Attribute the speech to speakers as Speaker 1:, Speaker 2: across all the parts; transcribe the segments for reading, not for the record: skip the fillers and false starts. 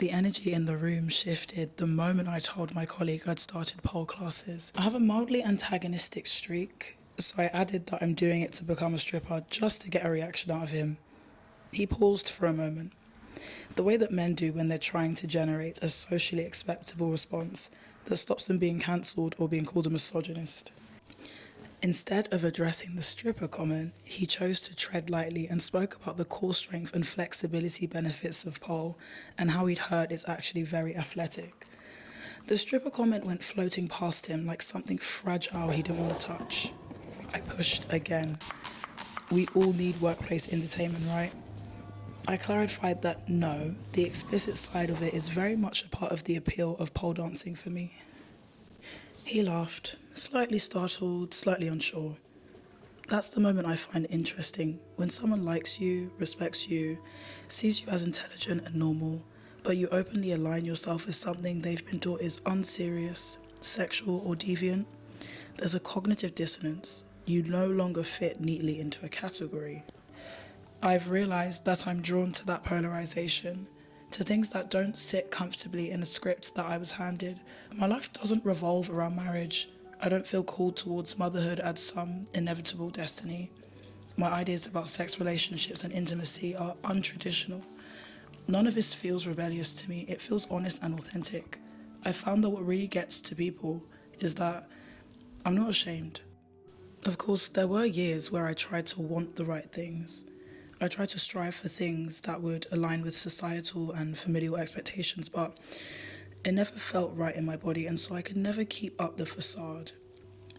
Speaker 1: The energy in the room shifted the moment I told my colleague I'd started pole classes. I have a mildly antagonistic streak, so I added that I'm doing it to become a stripper just to get a reaction out of him. He paused for a moment, the way that men do when they're trying to generate a socially acceptable response that stops them being cancelled or being called a misogynist. Instead of addressing the stripper comment, he chose to tread lightly and spoke about the core strength and flexibility benefits of pole and how he'd heard it's actually very athletic. The stripper comment went floating past him like something fragile he didn't want to touch. I pushed again. We all need workplace entertainment, right? I clarified that no, the explicit side of it is very much a part of the appeal of pole dancing for me. He laughed, slightly startled, slightly unsure. That's the moment I find interesting, when someone likes you, respects you, sees you as intelligent and normal, but you openly align yourself with something they've been taught is unserious, sexual or deviant. There's a cognitive dissonance. You no longer fit neatly into a category. I've realised that I'm drawn to that polarisation, to things that don't sit comfortably in a script that I was handed. My life doesn't revolve around marriage. I don't feel called towards motherhood as some inevitable destiny. My ideas about sex relationships and intimacy are untraditional. None of this feels rebellious to me. It feels honest and authentic. I found that what really gets to people is that I'm not ashamed. Of course, there were years where I tried to want the right things. I tried to strive for things that would align with societal and familial expectations, but it never felt right in my body, and so I could never keep up the facade.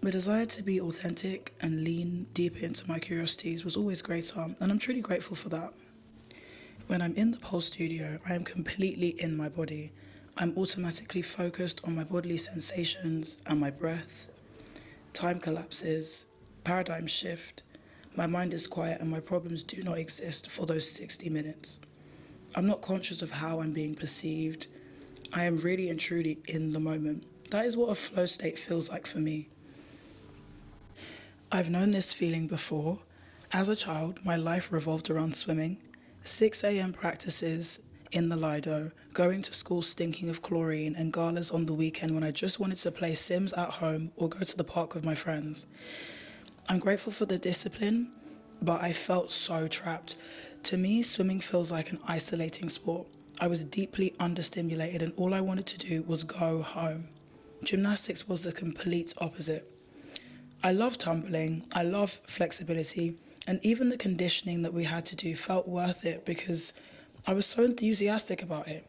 Speaker 1: My desire to be authentic and lean deeper into my curiosities was always greater, and I'm truly grateful for that. When I'm in the pole studio, I am completely in my body. I'm automatically focused on my bodily sensations and my breath. Time collapses, paradigm shift. My mind is quiet and my problems do not exist for those 60 minutes. I'm not conscious of how I'm being perceived. I am really and truly in the moment. That is what a flow state feels like for me. I've known this feeling before. As a child, my life revolved around swimming. 6 a.m. practices in the Lido, going to school stinking of chlorine, and galas on the weekend when I just wanted to play Sims at home or go to the park with my friends. I'm grateful for the discipline, but I felt so trapped. To me, swimming feels like an isolating sport. I was deeply understimulated and all I wanted to do was go home. Gymnastics was the complete opposite. I love tumbling, I love flexibility, and even the conditioning that we had to do felt worth it because I was so enthusiastic about it.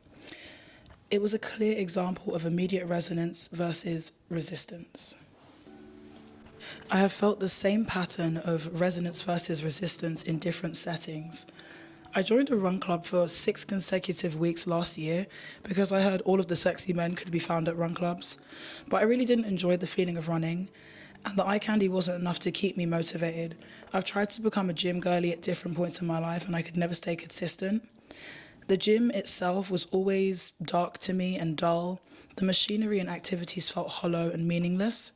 Speaker 1: It was a clear example of immediate resonance versus resistance. I have felt the same pattern of resonance versus resistance in different settings. I joined a run club for 6 consecutive weeks last year because I heard all of the sexy men could be found at run clubs, but I really didn't enjoy the feeling of running, and the eye candy wasn't enough to keep me motivated. I've tried to become a gym girly at different points in my life and I could never stay consistent. The gym itself was always dark to me and dull. The machinery and activities felt hollow and meaningless.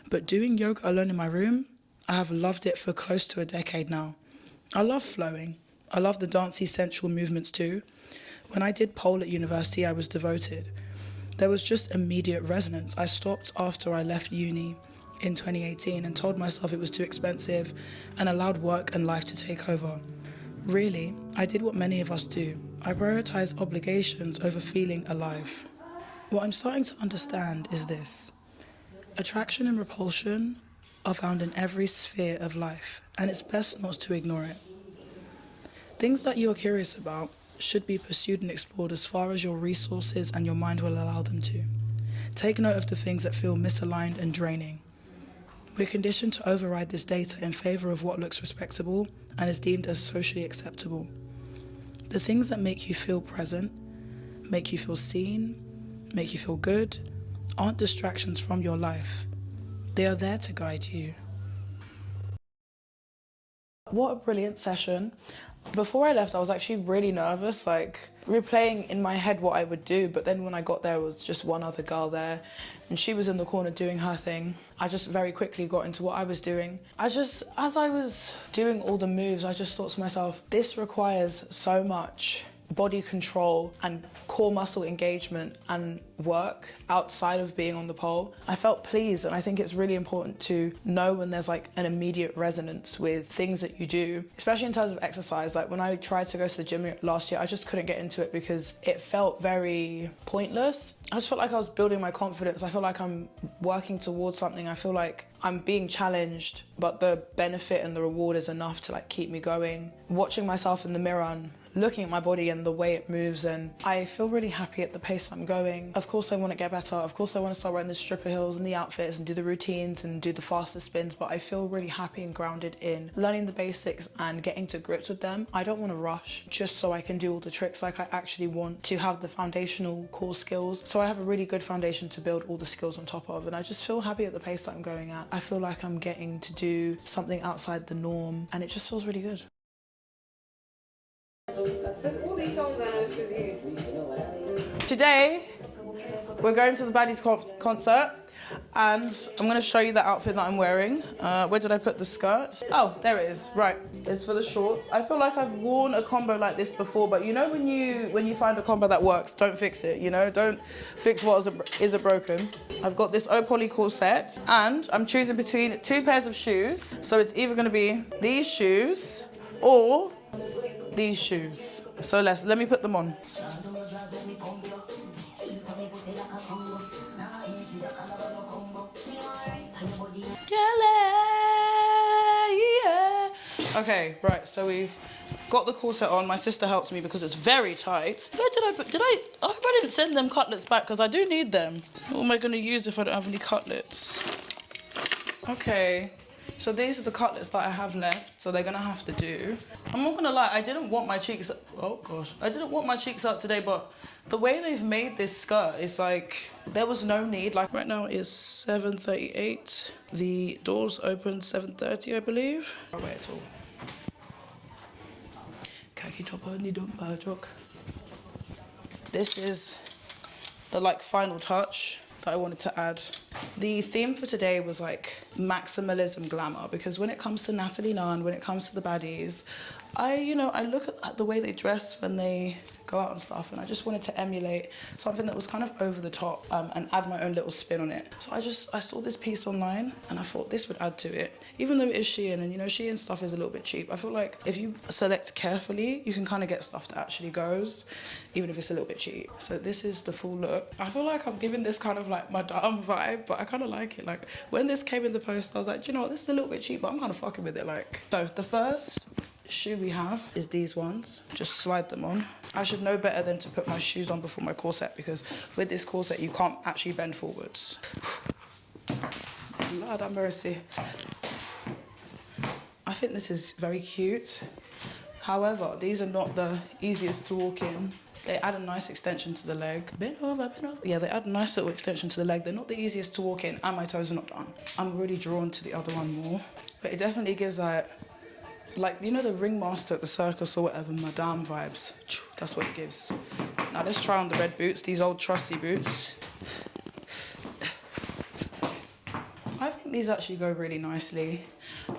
Speaker 1: But doing yoga alone in my room, I have loved it for close to a decade now. I love flowing. I love the dancey sensual movements too. When I did pole at university, I was devoted. There was just immediate resonance. I stopped after I left uni in 2018 and told myself it was too expensive and allowed work and life to take over. Really, I did what many of us do. I prioritized obligations over feeling alive. What I'm starting to understand is this. Attraction and repulsion are found in every sphere of life, and it's best not to ignore it. Things that you're curious about should be pursued and explored as far as your resources and your mind will allow them to. Take note of the things that feel misaligned and draining. We're conditioned to override this data in favor of what looks respectable and is deemed as socially acceptable. The things that make you feel present, make you feel seen, make you feel good, aren't distractions from your life. They are there to guide you. What a brilliant session. Before I left, I was actually really nervous, replaying in my head what I would do, but then when I got there, was just one other girl there, and she was in the corner doing her thing. I just very quickly got into what I was doing. As I was doing all the moves, I just thought to myself, this requires so much body control and core muscle engagement and work outside of being on the pole, I felt pleased. And I think it's really important to know when there's like an immediate resonance with things that you do, especially in terms of exercise. Like when I tried to go to the gym last year, I just couldn't get into it because it felt very pointless. I just felt like I was building my confidence. I feel like I'm working towards something. I feel like I'm being challenged, but the benefit and the reward is enough to like keep me going. Watching myself in the mirror and looking at my body and the way it moves, and I feel really happy at the pace I'm going. Of course I want to get better. Of course I want to start wearing the stripper heels and the outfits and do the routines and do the faster spins, but I feel really happy and grounded in learning the basics and getting to grips with them. I don't want to rush just so I can do all the tricks. Like I actually want to have the foundational core skills, so I have a really good foundation to build all the skills on top of, and I just feel happy at the pace that I'm going at. I feel like I'm getting to do something outside the norm, and it just feels really good.
Speaker 2: Because all these songs I know is because you.
Speaker 1: Today, we're going to the Baddies concert, and I'm going to show you the outfit that I'm wearing. Where did I put the skirt? Oh, there it is. Right, it's for the shorts. I feel like I've worn a combo like this before, but you know when you find a combo that works, don't fix it, you know? Don't fix what isn't broken. I've got this opoly corset, and I'm choosing between 2 pairs of shoes. So it's either going to be these shoes or these shoes. So let me put them on. Okay, right, so we've got the corset on. My sister helps me because it's very tight. Where did I hope I didn't send them cutlets back because I do need them. What am I gonna use if I don't have any cutlets? Okay. So these are the cutlets that I have left, so they're gonna have to do. I'm not gonna lie, I didn't want my cheeks, oh gosh. I didn't want my cheeks out today, but the way they've made this skirt is like, there was no need. Like right now it's 7:38. The doors open 7:30, I believe. I'll wear it all. Khaki top only don't buy a joke. This is the like final touch that I wanted to add. The theme for today was like maximalism glamour, because when it comes to Natalie Nunn, when it comes to the Baddies, I look at the way they dress when they go out and stuff, and I just wanted to emulate something that was kind of over the top and add my own little spin on it. So I saw this piece online and I thought this would add to it. Even though it is Shein, and Shein stuff is a little bit cheap, I feel like if you select carefully, you can kind of get stuff that actually goes, even if it's a little bit cheap. So this is the full look. I feel like I'm giving this kind of like Madame vibe, but I kind of like it. Like when this came in the post, I was like, do you know what, this is a little bit cheap, but I'm kind of fucking with it. Like, so the first shoe we have is these ones. Just slide them on. I should know better than to put my shoes on before my corset, because with this corset you can't actually bend forwards. Lord have mercy. I think this is very cute. However, these are not the easiest to walk in. They add a nice extension to the leg. Bend over, bend over. Yeah, they add a nice little extension to the leg. They're not the easiest to walk in, and my toes are not done. I'm really drawn to the other one more, but it definitely gives that, like, the ringmaster at the circus or whatever, Madame vibes. That's what it gives. Now let's try on the red boots, these old trusty boots. I think these actually go really nicely.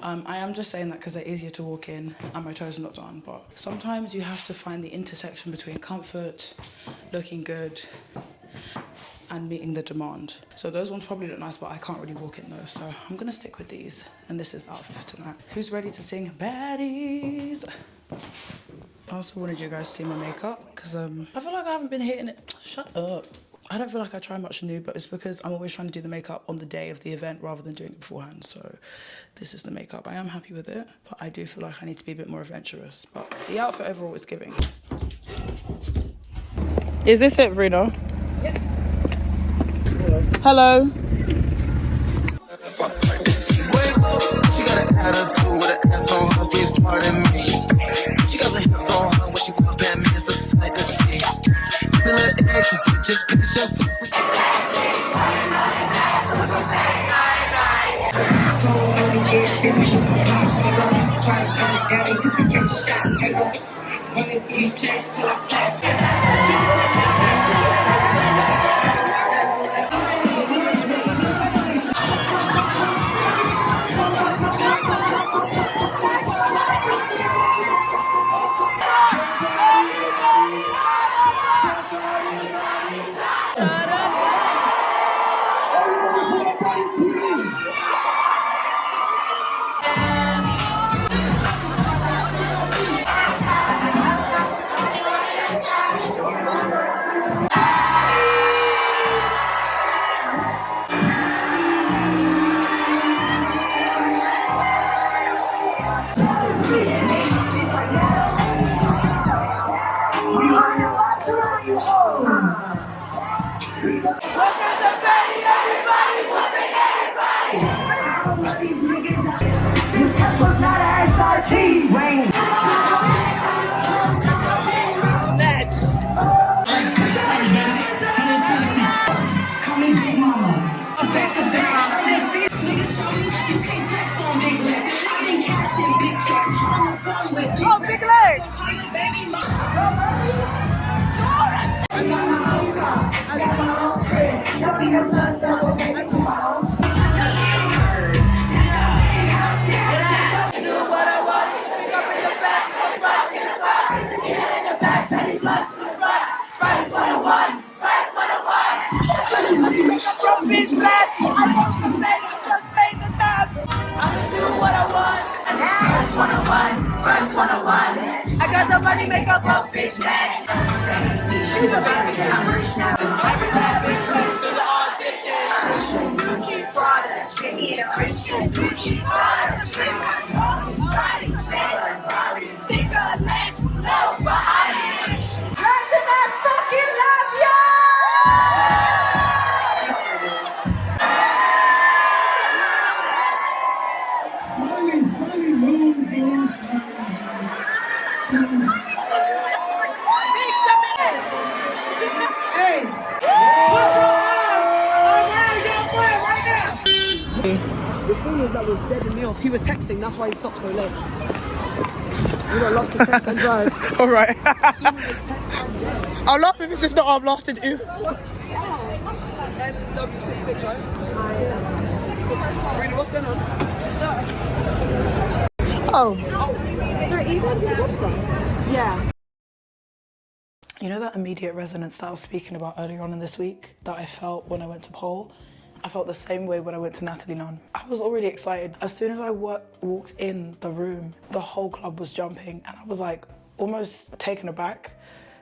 Speaker 1: I am just saying that because they're easier to walk in and my toes are not done, but sometimes you have to find the intersection between comfort, looking good, and meeting the demand. So those ones probably look nice, but I can't really walk in those, so I'm gonna stick with these. And this is the outfit for tonight. Who's ready to sing Baddies? I also wanted you guys to see my makeup, because I feel like I haven't been hitting it. Shut up. I don't feel like I try much new, but it's because I'm always trying to do the makeup on the day of the event rather than doing it beforehand. So this is the makeup. I am happy with it, but I do feel like I need to be a bit more adventurous. But the outfit overall is giving. Is this it, Verena?
Speaker 2: Yep.
Speaker 1: Hello.
Speaker 3: She got an attitude with an ass on her, please pardon me. She got some hips on her when she walk past me, it's a sight to see. Till her ecstasy, just picture yourself. Told her to get busy with my pops, nigga. Try to turn it down, you can get a shot, nigga. Running these checks till I pass.
Speaker 4: Oh, big legs! I got the money, make up a bitch man. She's a bad bitch, I'm rich now. Every bad bitch ready for the audition. Gucci, Prada, Jimmy and Christian. Gucci, Prada, Jimmy. Somebody, take a less love behind it. London, I fucking love you!
Speaker 3: Smiley, move, smiley. Hey, put your arm around your friend right now.
Speaker 5: The thing is that was deading me off. He was texting, that's why he stopped so late. You don't love to text and drive.
Speaker 4: All right. I'll laugh if it's not our blasted ooh.
Speaker 5: NW66, right? Really, what's going on?
Speaker 4: Oh.
Speaker 5: Sorry, are you going to the concert? Yeah.
Speaker 1: You know that immediate resonance that I was speaking about earlier on in this week that I felt when I went to Pole? I felt the same way when I went to Natalie Nunn. I was already excited. As soon as I walked in the room, the whole club was jumping and I was like almost taken aback.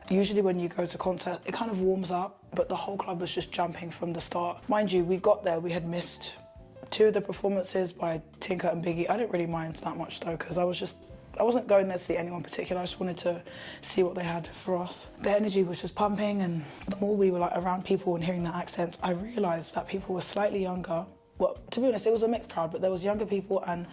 Speaker 1: Usually when you go to concert, it kind of warms up, but the whole club was just jumping from the start. Mind you, we got there, we had missed 2 of the performances by Tinker and Biggie. I didn't really mind that much though, because I wasn't going there to see anyone particular. I just wanted to see what they had for us. The energy was just pumping, and the more we were like around people and hearing their accents, I realized that people were slightly younger. Well, to be honest, it was a mixed crowd, but there was younger people and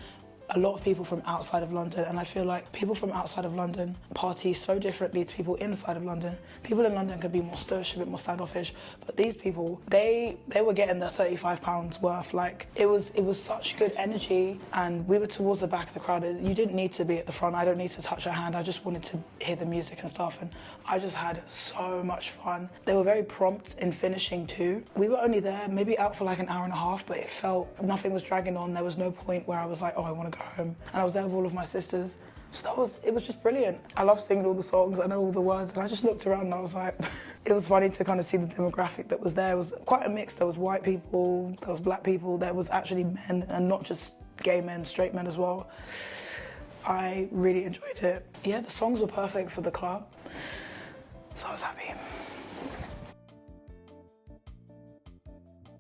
Speaker 1: a lot of people from outside of London, and I feel like people from outside of London party so differently to people inside of London. People in London could be more stush, a bit more standoffish, but these people, they were getting their £35 worth. Like it was such good energy, and we were towards the back of the crowd. You didn't need to be at the front. I don't need to touch a hand. I just wanted to hear the music and stuff, and I just had so much fun. They were very prompt in finishing too. We were only there, maybe out for like an hour and a half, but it felt nothing was dragging on. There was no point where I was like, oh, I want to go home. And I was there with all of my sisters. So it was just brilliant. I love singing all the songs, I know all the words, and I just looked around and I was like, it was funny to kind of see the demographic that was there. It was quite a mix. There was white people, there was black people, there was actually men, and not just gay men, straight men as well. I really enjoyed it. Yeah, the songs were perfect for the club, so I was happy.